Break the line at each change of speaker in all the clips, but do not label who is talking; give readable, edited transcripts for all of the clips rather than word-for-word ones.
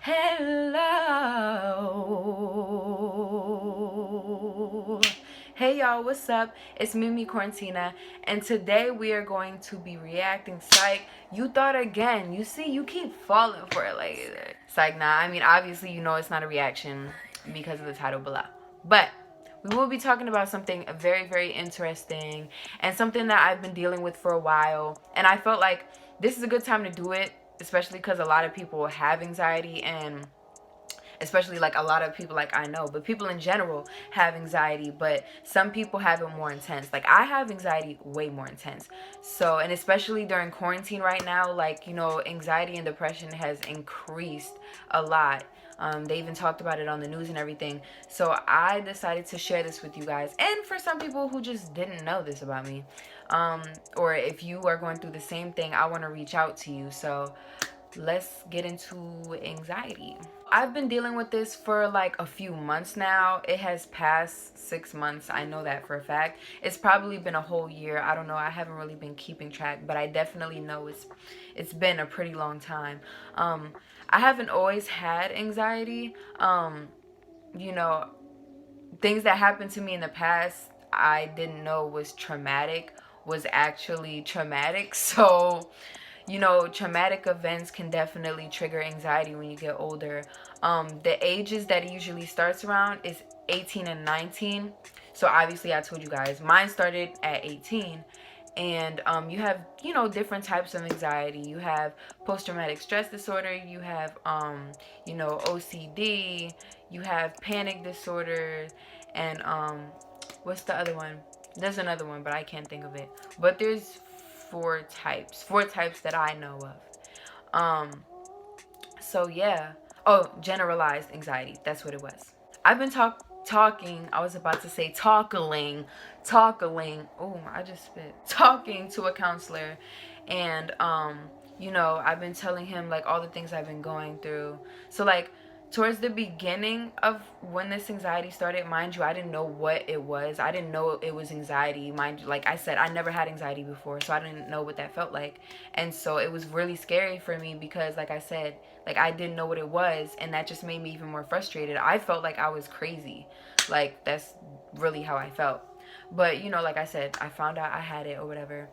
Hello. Hey y'all, what's up? It's Mimi Quarantina, and today we are going to be reacting. Psych, you thought again. You see, you keep falling for it like psych. Nah, I mean, obviously, you know it's not a reaction because of the title below. But we will be talking about something very, very interesting and something that I've been dealing with for a while. And I felt like this is a good time to do it, especially because a lot of people have anxiety, and especially like a lot of people, like I know, but people in general have anxiety, but some people have it more intense. Like I have anxiety way more intense. So, and especially during quarantine right now, like, you know, anxiety and depression has increased a lot. They even talked about it on the news and everything. So I decided to share this with you guys, and for some people who just didn't know this about me, or if you are going through the same thing, I want to reach out to you. So let's get into anxiety. I've been dealing with this for like a few months now. It has passed 6 months. I know that for a fact. It's probably been a whole year. I don't know. I haven't really been keeping track, but I definitely know it's been a pretty long time. I haven't always had anxiety. You know, things that happened to me in the past I didn't know was traumatic was actually traumatic. So you know, traumatic events can definitely trigger anxiety when you get older. The ages that it usually starts around is 18 and 19. So obviously I told you guys mine started at 18. And you have, you know, different types of anxiety. You have post-traumatic stress disorder, you have you know, OCD, you have panic disorder, and what's the other one? There's another one, but I can't think of it. But there's four types that I know of. So yeah. Oh, generalized anxiety. That's what it was. I've been talking. I was about to say talking. Oh, I just spit. Talking to a counselor, and you know, I've been telling him like all the things I've been going through. So like towards the beginning of when this anxiety started, mind you, I didn't know what it was. I didn't know it was anxiety. Mind you, like I said, I never had anxiety before, so I didn't know what that felt like. And so it was really scary for me because, like I said, like I didn't know what it was, and that just made me even more frustrated. I felt like I was crazy. Like that's really how I felt. But you know, like I said, I found out I had it or whatever.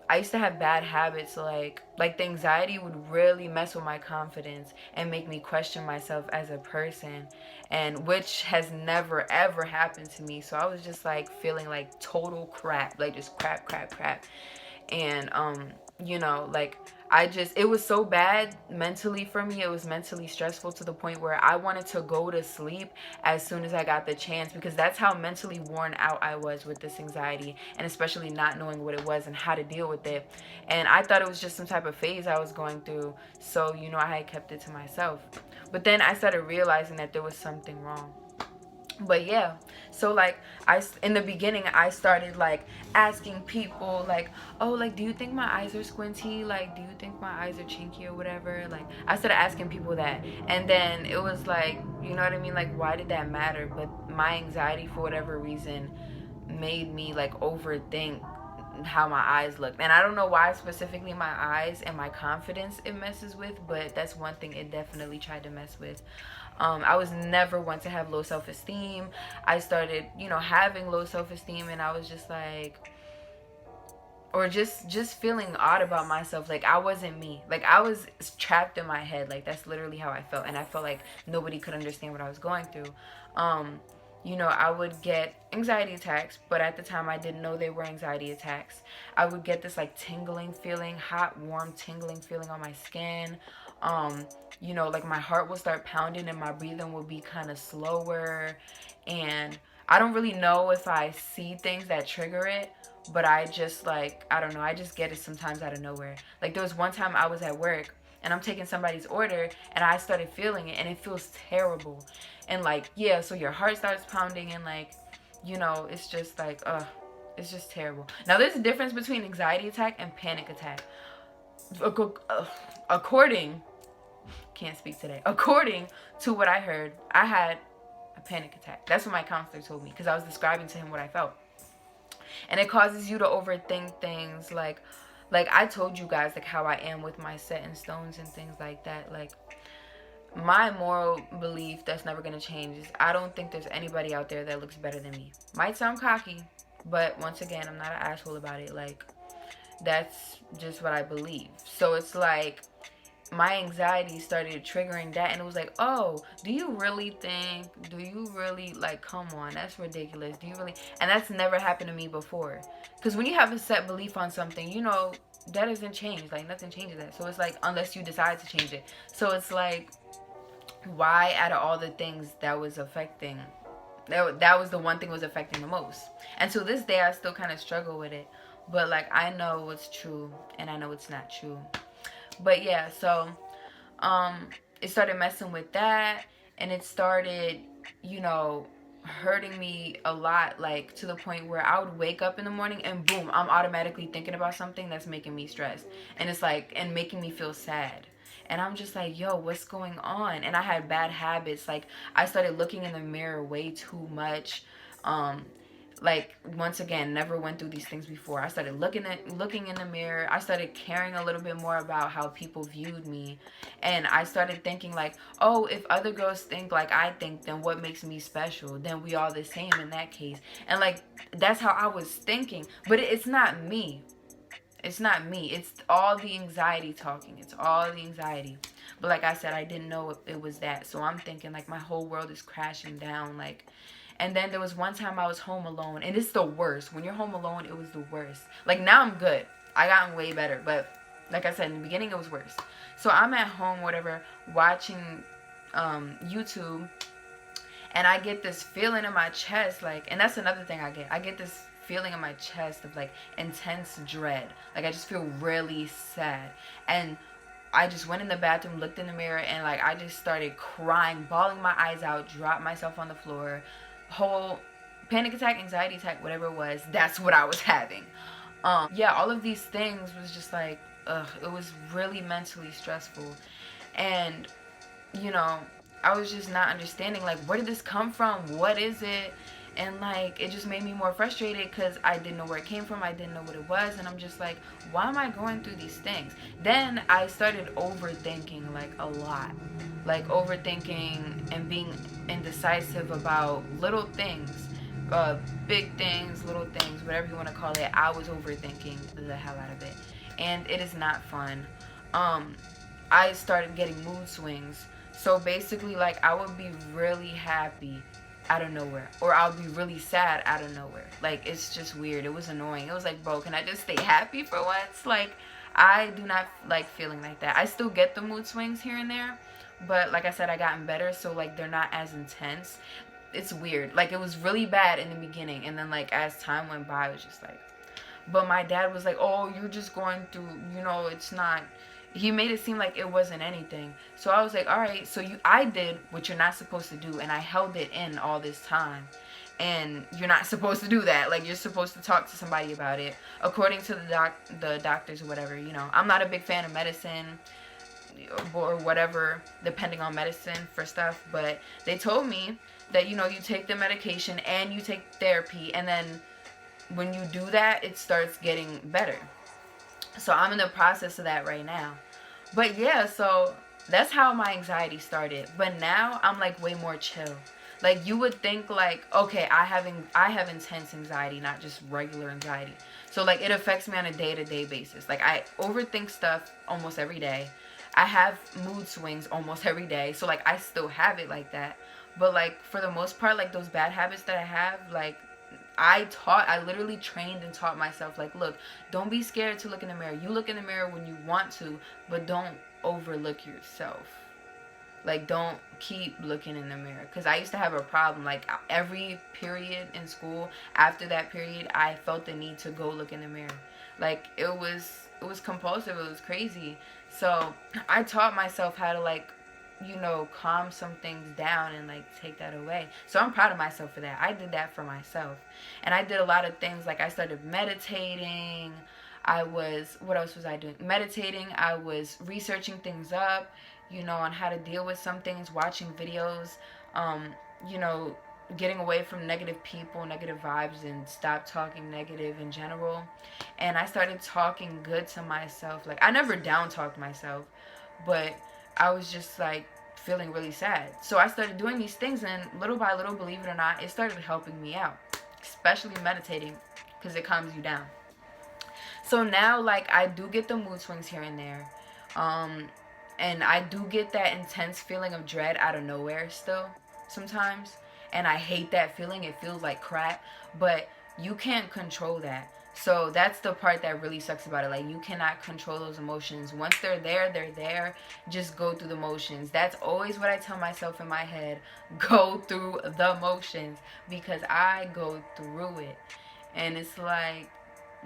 I used to have bad habits, like the anxiety would really mess with my confidence and make me question myself as a person, and which has never ever happened to me. So I was just like feeling like total crap, like just crap. And you know, like it was so bad mentally for me. It was mentally stressful to the point where I wanted to go to sleep as soon as I got the chance, because that's how mentally worn out I was with this anxiety, and especially not knowing what it was and how to deal with it. And I thought it was just some type of phase I was going through, so you know, I had kept it to myself. But then I started realizing that there was something wrong. But yeah, so like in the beginning I started like asking people like, oh, like, do you think my eyes are squinty? Like, do you think my eyes are chinky or whatever? Like I started asking people that, and then it was like, you know what I mean, like why did that matter? But my anxiety for whatever reason made me like overthink how my eyes looked. And I don't know why specifically my eyes and my confidence it messes with, but that's one thing it definitely tried to mess with. I was never one to have low self-esteem. I started, you know, having low self-esteem, and I was just like, or just feeling odd about myself. Like I wasn't me. Like I was trapped in my head. Like that's literally how I felt, and I felt like nobody could understand what I was going through. You know, I would get anxiety attacks, but at the time I didn't know they were anxiety attacks. I would get this like tingling feeling, hot, warm, tingling feeling on my skin. You know, like my heart will start pounding and my breathing will be kind of slower. And I don't really know if I see things that trigger it, but I just like, I don't know, I just get it sometimes out of nowhere. Like there was one time I was at work and I'm taking somebody's order and I started feeling it, and it feels terrible. And like, yeah, so your heart starts pounding, and like, you know, it's just like, it's just terrible. Now there's a difference between anxiety attack and panic attack. According, can't speak today. According to what I heard, I had a panic attack. That's what my counselor told me, because I was describing to him what I felt. And it causes you to overthink things, like I told you guys, like how I am with my set in stones and things like that. Like my moral belief that's never gonna change is I don't think there's anybody out there that looks better than me. Might sound cocky, but once again, I'm not an asshole about it. Like, that's just what I believe. So it's like my anxiety started triggering that, and it was like, oh, do you really think, do you really, like, come on, that's ridiculous, do you really? And that's never happened to me before, because when you have a set belief on something, you know, that doesn't change, like, nothing changes that. So it's like, unless you decide to change it. So it's like, why out of all the things that was affecting, that was the one thing was affecting the most. And to this day I still kind of struggle with it, but like, I know what's true and I know it's not true. But yeah, so it started messing with that, and it started, you know, hurting me a lot, like to the point where I would wake up in the morning and boom, I'm automatically thinking about something that's making me stressed, and it's like, and making me feel sad. And I'm just like, yo, what's going on? And I had bad habits. Like, I started looking in the mirror way too much. Like, once again, never went through these things before. I started looking in the mirror. I started caring a little bit more about how people viewed me, and I started thinking like, oh, if other girls think like I think, then what makes me special? Then we all the same in that case. And like, that's how I was thinking, but it's not me. It's not me. It's all the anxiety talking. It's all the anxiety. But like I said, I didn't know it was that. So I'm thinking like my whole world is crashing down. Like, and then there was one time I was home alone, and it's the worst. When you're home alone, it was the worst. Like, now I'm good. I gotten way better. But like I said, in the beginning, it was worse. So I'm at home, whatever, watching YouTube, and I get this feeling in my chest, like, and that's another thing I get. I get this feeling in my chest of like intense dread. Like, I just feel really sad. And I just went in the bathroom, looked in the mirror, and like, I just started crying, bawling my eyes out, dropped myself on the floor. Whole panic attack, anxiety attack, whatever it was, that's what I was having. Yeah, all of these things was just like, ugh, it was really mentally stressful. And, you know, I was just not understanding, like, where did this come from? What is it? And like, it just made me more frustrated because I didn't know where it came from. I didn't know what it was. And I'm just like, why am I going through these things? Then I started overthinking, like, a lot. Like, overthinking and being indecisive about little things. Big things, little things, whatever you want to call it. I was overthinking the hell out of it. And it is not fun. I started getting mood swings. So basically, like, I would be really happy out of nowhere, or I'll be really sad out of nowhere. Like, it's just weird. It was annoying. It was like, bro, can I just stay happy for once? Like, I do not like feeling like that. I still get the mood swings here and there, but like I said, I gotten better, so like, they're not as intense. It's weird. Like, it was really bad in the beginning, and then like, as time went by, it was just like, but my dad was like, oh, you're just going through, you know, it's not, he made it seem like it wasn't anything. So I was like, all right, so I did what you're not supposed to do, and I held it in all this time. And you're not supposed to do that. Like, you're supposed to talk to somebody about it, according to the doctors or whatever. You know, I'm not a big fan of medicine or whatever, depending on medicine for stuff, but they told me that, you know, you take the medication and you take therapy, and then when you do that, it starts getting better. So I'm in the process of that right now. But yeah, so that's how my anxiety started. But now I'm like way more chill. Like, you would think like, okay, I have intense anxiety, not just regular anxiety. So like, it affects me on a day-to-day basis. Like, I overthink stuff almost every day. I have mood swings almost every day. So like, I still have it like that. But like, for the most part, like, those bad habits that I have, like, I literally trained and taught myself, like, look, don't be scared to look in the mirror. You look in the mirror when you want to, but don't overlook yourself. Like, don't keep looking in the mirror. Because I used to have a problem. Like, every period in school, after that period, I felt the need to go look in the mirror. Like, it was compulsive. It was crazy. So I taught myself how to, like, you know, calm some things down and like take that away. So I'm proud of myself for that. I did that for myself. And I did a lot of things. Like, I started meditating. What else was I doing? Meditating. I was researching things up, you know, on how to deal with some things, watching videos, you know, getting away from negative people, negative vibes, and stop talking negative in general. And I started talking good to myself. Like, I never down talked myself, but I was just like feeling really sad. So I started doing these things, and little by little, believe it or not, it started helping me out, especially meditating, because it calms you down. So now, like, I do get the mood swings here and there, and I do get that intense feeling of dread out of nowhere still sometimes, and I hate that feeling. It feels like crap, but you can't control that. So that's the part that really sucks about it. Like, you cannot control those emotions. Once they're there, they're there. Just go through the motions. That's always what I tell myself in my head. Go through the motions, because I go through it. And it's like,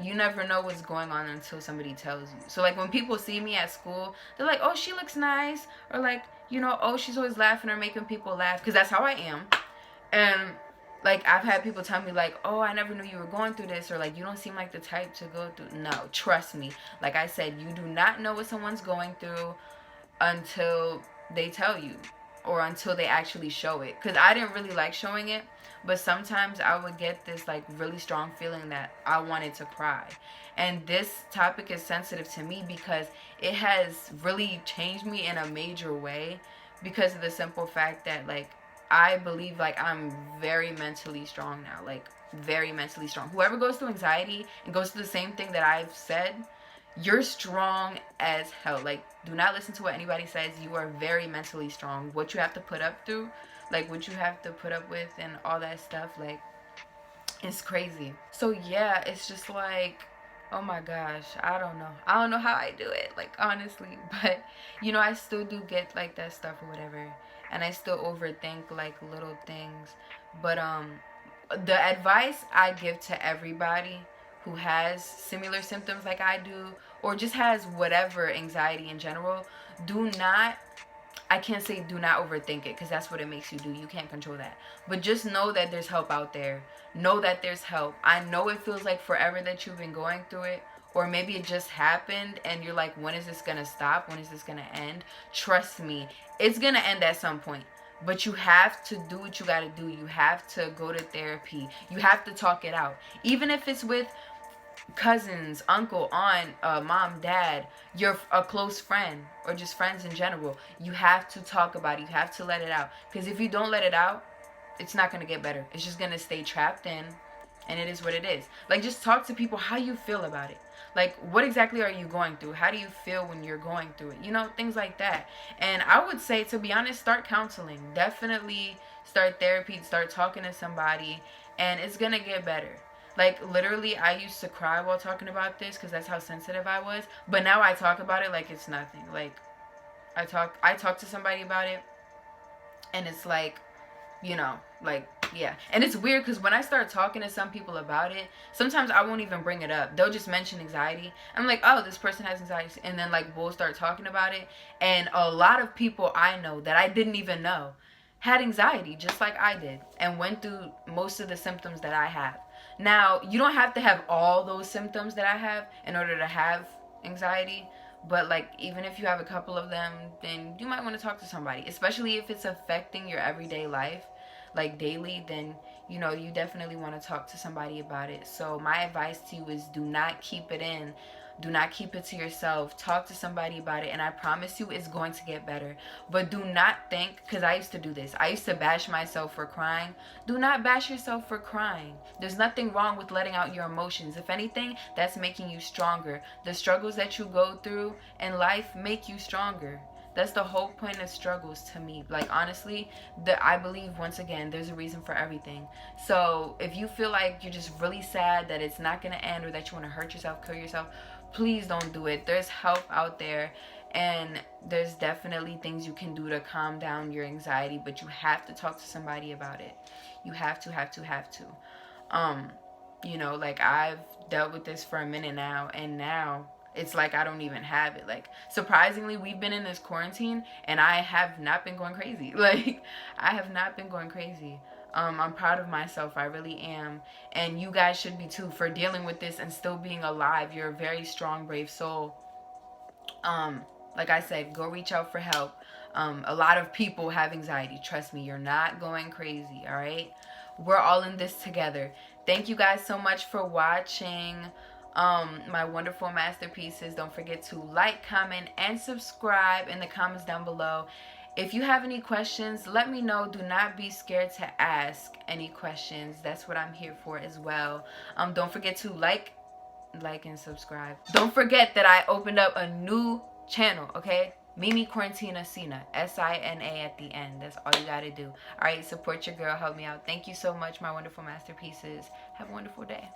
you never know what's going on until somebody tells you. So, like, when people see me at school, they're like, oh, she looks nice. Or, like, you know, oh, she's always laughing or making people laugh. Because that's how I am. And, like, I've had people tell me, like, oh, I never knew you were going through this. Or, like, you don't seem like the type to go through. No, trust me. Like I said, you do not know what someone's going through until they tell you. Or until they actually show it. Because I didn't really like showing it. But sometimes I would get this, like, really strong feeling that I wanted to cry. And this topic is sensitive to me because it has really changed me in a major way. Because of the simple fact that, like, I believe, like, I'm very mentally strong now. Like, very mentally strong. Whoever goes through anxiety and goes through the same thing that I've said, you're strong as hell. Like, do not listen to what anybody says. You are very mentally strong. What you have to put up through, like, what you have to put up with and all that stuff, like, it's crazy. So, yeah, it's just like, oh my gosh, I don't know how I do it, like, honestly. But, you know, I still do get, like, that stuff or whatever. And I still overthink, like, little things. But, the advice I give to everybody who has similar symptoms like I do, or just has whatever anxiety in general, I can't say do not overthink it, because that's what it makes you do. You can't control that. But just know that there's help out there. Know that there's help. I know it feels like forever that you've been going through it, or maybe it just happened and you're like, when is this gonna stop? When is this gonna end? Trust me, it's gonna end at some point. But you have to do what you gotta do. You have to go to therapy. You have to talk it out. Even if it's with cousins, uncle, aunt, mom, dad, you're a close friend, or just friends in general. You have to talk about it. You have to let it out. Because if you don't let it out, it's not going to get better. It's just going to stay trapped in, and it is what it is. Like, just talk to people how you feel about it. Like, what exactly are you going through? How do you feel when you're going through it? You know, things like that. And I would say, to be honest, start counseling. Definitely start therapy. Start talking to somebody, and it's going to get better. Like, literally, I used to cry while talking about this because that's how sensitive I was. But now I talk about it like it's nothing. Like, I talk to somebody about it, and it's like, you know, like, yeah. And it's weird because when I start talking to some people about it, sometimes I won't even bring it up. They'll just mention anxiety. I'm like, oh, this person has anxiety. And then, like, we'll start talking about it. And a lot of people I know that I didn't even know had anxiety just like I did and went through most of the symptoms that I have. Now, you don't have to have all those symptoms that I have in order to have anxiety. But, like, even if you have a couple of them, then you might want to talk to somebody. Especially if it's affecting your everyday life, like daily, then, you know, you definitely want to talk to somebody about it. So my advice to you is do not keep it in. Do not keep it to yourself. Talk to somebody about it, and I promise you it's going to get better. But do not think, because I used to do this. I used to bash myself for crying. Do not bash yourself for crying. There's nothing wrong with letting out your emotions. If anything, that's making you stronger. The struggles that you go through in life make you stronger. That's the whole point of struggles to me. Like, honestly, I believe, once again, there's a reason for everything. So if you feel like you're just really sad that it's not going to end, or that you want to hurt yourself, kill yourself, please don't do it. There's help out there, and there's definitely things you can do to calm down your anxiety, but you have to talk to somebody about it. You have to. You know, like, I've dealt with this for a minute now, and now it's like I don't even have it. Like, surprisingly, we've been in this quarantine, and I have not been going crazy. Like, I have not been going crazy. I'm proud of myself. I really am. And you guys should be too, for dealing with this and still being alive. You're a very strong, brave soul. Like I said, go reach out for help. A lot of people have anxiety. Trust me, you're not going crazy, all right? We're all in this together. Thank you guys so much for watching my wonderful masterpieces. Don't forget to like, comment, and subscribe in the comments down below. if you have any questions, let me know. Do not be scared to ask any questions. That's what I'm here for as well. Don't forget to like and subscribe. Don't forget that I opened up a new channel, okay? Mimi Quarantina Sina, S-I-N-A at the end. That's all you gotta do. All right, support your girl, help me out. Thank you so much, my wonderful masterpieces. Have a wonderful day.